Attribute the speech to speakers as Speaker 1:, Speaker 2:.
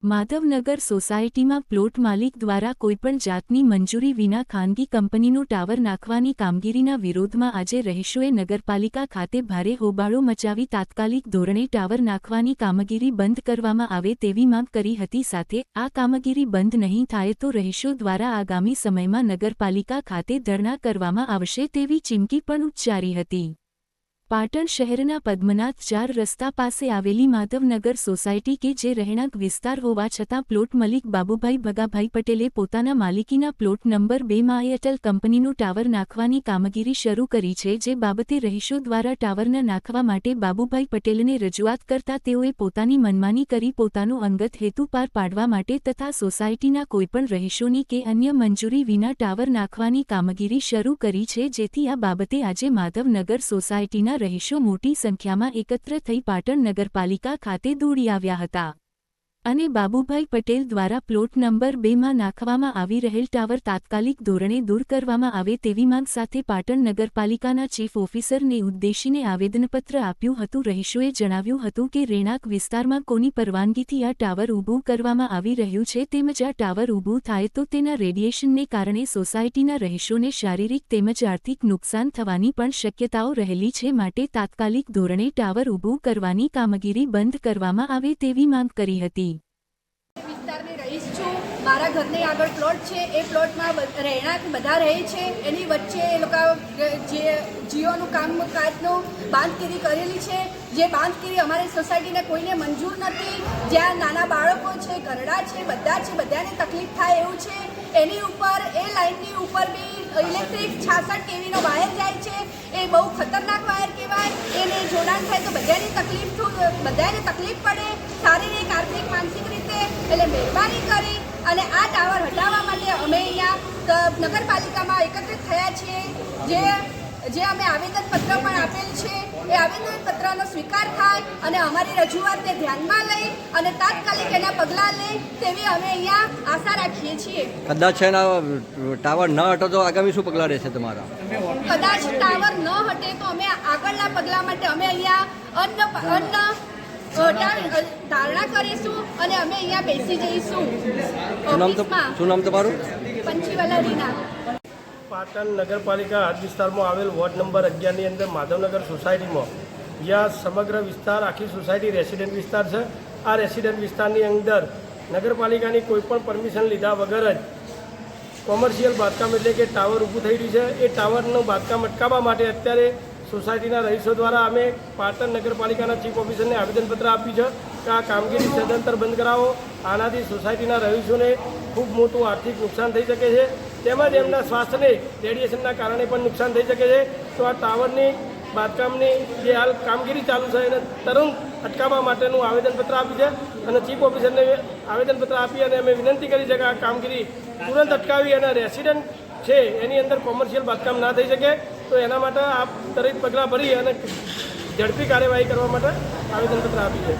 Speaker 1: માધવનગર સોસાયટીમાં પ્લોટ માલિક દ્વારા કોઈપણ જાતની મંજૂરી વિના ખાનગી કંપનીનો ટાવર નાખવાની કામગીરીના વિરોધમાં આજે રહીશોએ નગરપાલિકા ખાતે ભારે હોબાળો મચાવી તાત્કાલિક ધોરણે ટાવર નાખવાની કામગીરી બંધ કરવામાં આવે તેવી માંગ કરી હતી। સાથે આ કામગીરી બંધ નહીં થાય તો રહીશો દ્વારા આગામી સમયમાં નગરપાલિકા ખાતે ધરણા કરવામાં આવશે તેવી ચીમકી પણ ઉચ્ચારી હતી। પાટણ શહેરના પદ્મનાથ 4 રસ્તા પાસે આવેલી માધવનગર સોસાયટી કે જે રહેણાંક વિસ્તાર હોવા છતાં પ્લોટ માલિક બાબુભાઈ ભગાભાઈ પટેલે પોતાના માલિકીના પ્લોટ નંબર 2માં એરટેલ કંપનીનું ટાવર નાખવાની કામગીરી શરૂ કરી છે, જે બાબતે રહીશો દ્વારા ટાવરના નાખવા માટે બાબુભાઈ પટેલને રજૂઆત કરતા તેઓએ પોતાની મનમાની કરી પોતાનો અંગત હેતુ પાર પાડવા માટે તથા સોસાયટીના કોઈપણ રહીશોની કે અન્ય મંજૂરી વિના ટાવર નાખવાની કામગીરી શરૂ કરી છે, જેથી આ બાબતે આજે માધવનગર સોસાયટીના રહીશો મોટી સંખ્યામાં એકત્ર થઈ પાટણ નગરપાલિકા ખાતે દોડી આવ્યા હતા અને બાબુભાઈ પટેલ દ્વારા પ્લોટ નંબર 2માં નાખવામાં આવી રહેલ ટાવર તાત્કાલિક ધોરણે દૂર કરવામાં આવે તેવી માંગ સાથે પાટણ નગરપાલિકાના ચીફ ઓફિસરને ઉદ્દેશીને આવેદનપત્ર આપ્યું હતું। રહીશોએ જણાવ્યું હતું કે રહેણાંક વિસ્તારમાં કોની પરવાનગીથી આ ટાવર ઊભું કરવામાં આવી રહ્યું છે તેમજ આ ટાવર ઊભું થાય તો તેના રેડિયેશનને કારણે સોસાયટીના રહીશોને શારીરિક તેમજ આર્થિક નુકસાન થવાની પણ શક્યતાઓ રહેલી છે, માટે તાત્કાલિક ધોરણે ટાવર ઊભું કરવાની કામગીરી બંધ કરવામાં આવે તેવી માંગ કરી હતી।
Speaker 2: મારા ઘરની આગળ પ્લોટ છે, એ પ્લોટમાં રહેણાંક બધા રહે છે, એની વચ્ચે એ લોકો જે જીઓનું કામકાજનું બાંધગીરી કરેલી છે, જે બાંધગીરી અમારી સોસાયટીને કોઈને મંજૂર નથી। જ્યાં નાના બાળકો છે, ઘરડા છે, બધાને તકલીફ થાય એવું છે। એની ઉપર એ લાઇનની ઉપર બી ઇલેક્ટ્રિક 66 kVનો વાયર જાય છે, એ બહુ ખતરનાક વાયર કહેવાય। એને જોડાણ થાય તો બધાને તકલીફ પડે શારીરિક, આર્થિક, માનસિક રીતે। એટલે મહેરબાની કરી અને આ ટાવર હટાવવા માટે અમે અહીંયા નગરપાલિકામાં એકત્રિત થયા છીએ। જે અમે આવેદનપત્ર પણ આપેલ છે, એ આવેદનપત્રનો સ્વીકાર થાય અને અમારી રજૂઆતને ધ્યાનમાં લઈ અને તાત્કાલિક એના પગલાં લે તેવી અમે અહીંયા આશા રાખીએ છીએ।
Speaker 3: કદાચ એના ટાવર ન હટે તો આગામી શું પગલાં રહેશે તમારા?
Speaker 2: કદાચ ટાવર ન હટે તો અમે આગળના પગલાં માટે અમે અહીંયા ધારણા કરીશું અને અમે અહીંયા બેસી જઈશું।
Speaker 3: શું નામ તમારું?
Speaker 2: પંચીવાલા રીના।
Speaker 4: પાટણ નગરપાલિકા હદ વિસ્તારમાં આવેલ વોર્ડ નંબર 11ની અંદર માધવનગર સોસાયટીમાં, જ્યાં સમગ્ર વિસ્તાર આખી સોસાયટી રેસિડેન્ટ વિસ્તાર છે, આ રેસિડેન્ટ વિસ્તારની અંદર નગરપાલિકાની કોઈપણ પરમિશન લીધા વગર જ કોમર્શિયલ બાંધકામ એટલે કે ટાવર ઊભું થઈ રહ્યું છે। એ ટાવરનું બાંધકામ અટકાવવા માટે અત્યારે સોસાયટીના રહીશો દ્વારા અમે પાટણ નગરપાલિકાના ચીફ ઓફિસરને આવેદનપત્ર આપ્યું છે કે આ કામગીરી સદંતર બંધ કરાવો। આનાથી સોસાયટીના રહીશોને ખૂબ મોટું આર્થિક નુકસાન થઈ શકે છે, તેમજ એમના સ્વાસ્થ્યને રેડિયેશનના કારણે પણ નુકસાન થઈ શકે છે। તો આ ટાવરની બાંધકામની જે હાલ કામગીરી ચાલુ છે એને તરત અટકાવવા માટેનું આવેદનપત્ર આપ્યું છે અને ચીફ ઓફિસરને આવેદનપત્ર આપી અને અમે વિનંતી કરી છે કે આ કામગીરી તુરંત અટકાવી અને રેસિડન્ટ છે એની અંદર કોમર્શિયલ બાંધકામ ના થઈ શકે, તો એના માટે આપ ત્વરિત પગલાં ભરી અને ઝડપી કાર્યવાહી કરવા માટે આવેદનપત્ર આપ્યું છે।